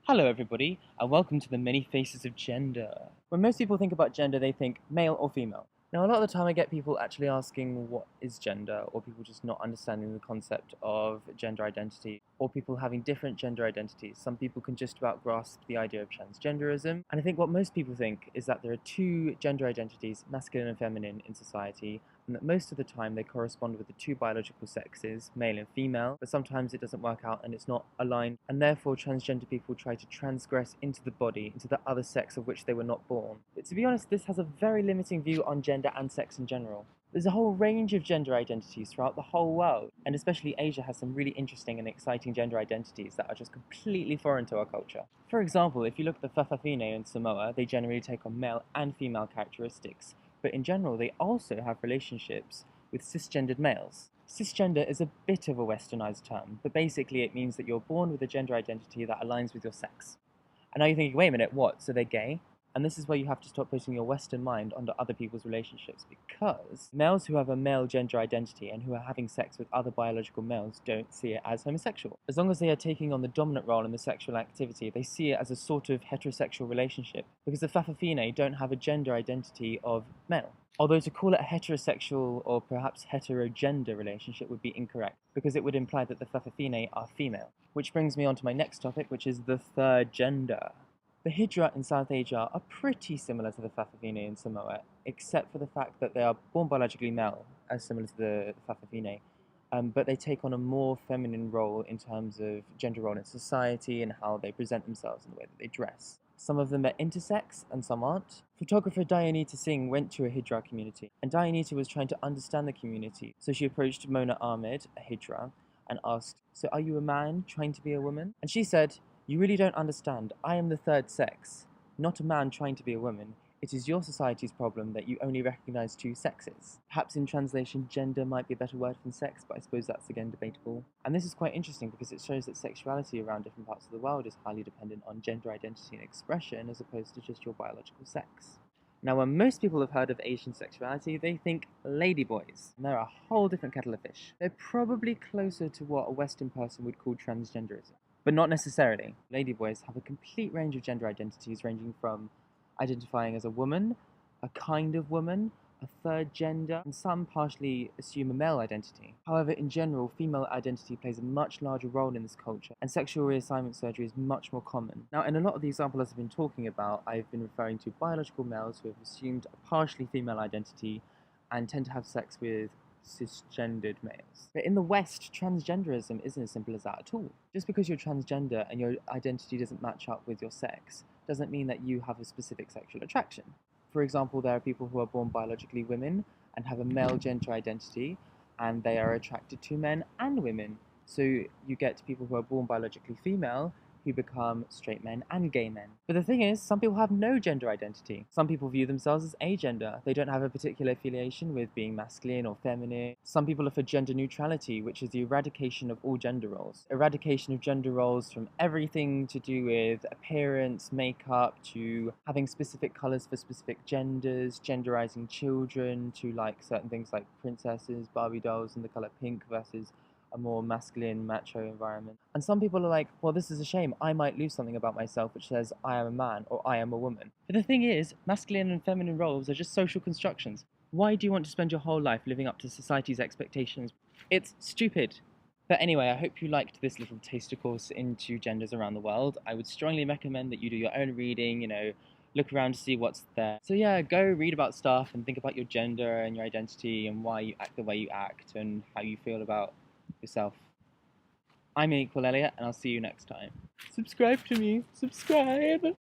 Hello, everybody, and welcome to the Many Faces of Gender. When most people think about gender, they think male or female. Now, a lot of the time, I get people actually asking what is gender, or people just not understanding the concept of gender identity, or people having different gender identities. Some people can just about grasp the idea of transgenderism, and I think what most people think is that there are two gender identities, masculine and feminine, in society, and that most of the time they correspond with the two biological sexes, male and female, but sometimes it doesn't work out and it's not aligned, and therefore transgender people try to transgress into the body, into the other sex of which they were not born. But to be honest, this has a very limiting view on gender and sex in general. There's a whole range of gender identities throughout the whole world, and especially Asia has some really interesting and exciting gender identities that are just completely foreign to our culture. For example, if you look at the Fa'afafine in Samoa, they generally take on male and female characteristics, but in general, they also have relationships with cisgendered males. Cisgender is a bit of a westernized term, but basically it means that you're born with a gender identity that aligns with your sex. And now you're thinking, wait a minute, what? So they're gay? And this is where you have to stop putting your Western mind onto other people's relationships, because males who have a male gender identity and who are having sex with other biological males don't see it as homosexual. As long as they are taking on the dominant role in the sexual activity, they see it as a sort of heterosexual relationship, because the Fa'afafine don't have a gender identity of male. Although to call it a heterosexual or perhaps heterogender relationship would be incorrect, because it would imply that the Fa'afafine are female. Which brings me on to my next topic, which is the third gender. The Hijra in South Asia are pretty similar to the Fa'afafine in Samoa, except for the fact that they are born biologically male, as similar to the Fa'afafine, but they take on a more feminine role in terms of gender role in society and how they present themselves and the way that they dress. Some of them are intersex and some aren't. Photographer Dayanita Singh went to a Hijra community, and Dayanita was trying to understand the community, so she approached Mona Ahmed, a Hijra, and asked, "So are you a man trying to be a woman?" And she said, "You really don't understand. I am the third sex, not a man trying to be a woman. It is your society's problem that you only recognize two sexes." Perhaps in translation, gender might be a better word than sex, but I suppose that's again debatable. And this is quite interesting because it shows that sexuality around different parts of the world is highly dependent on gender identity and expression as opposed to just your biological sex. Now, when most people have heard of Asian sexuality, they think ladyboys, and they're a whole different kettle of fish. They're probably closer to what a Western person would call transgenderism, but not necessarily. Ladyboys have a complete range of gender identities, ranging from identifying as a woman, a kind of woman, a third gender, and some partially assume a male identity. However, in general, female identity plays a much larger role in this culture, and sexual reassignment surgery is much more common. Now, in a lot of the examples I've been talking about, I've been referring to biological males who have assumed a partially female identity and tend to have sex with cisgendered males. But in the West, transgenderism isn't as simple as that at all. Just because you're transgender and your identity doesn't match up with your sex doesn't mean that you have a specific sexual attraction. For example, there are people who are born biologically women and have a male gender identity, and they are attracted to men and women. So you get people who are born biologically female who become straight men and gay men. But the thing is, some people have no gender identity. Some people view themselves as agender. They don't have a particular affiliation with being masculine or feminine. Some people are for gender neutrality, which is the eradication of all gender roles. Eradication of gender roles from everything to do with appearance, makeup, to having specific colors for specific genders, genderizing children, to like certain things like princesses, Barbie dolls, and the color pink versus a more masculine, macho environment. And some people are like, well, this is a shame. I might lose something about myself which says I am a man or I am a woman. But the thing is, masculine and feminine roles are just social constructions. Why do you want to spend your whole life living up to society's expectations? It's stupid. But anyway, I hope you liked this little taster course into genders around the world. I would strongly recommend that you do your own reading, look around to see what's there. So yeah, go read about stuff and think about your gender and your identity and why you act the way you act and how you feel about yourself. I'm Equal Elliot, and I'll see you next time. Subscribe to me. Subscribe!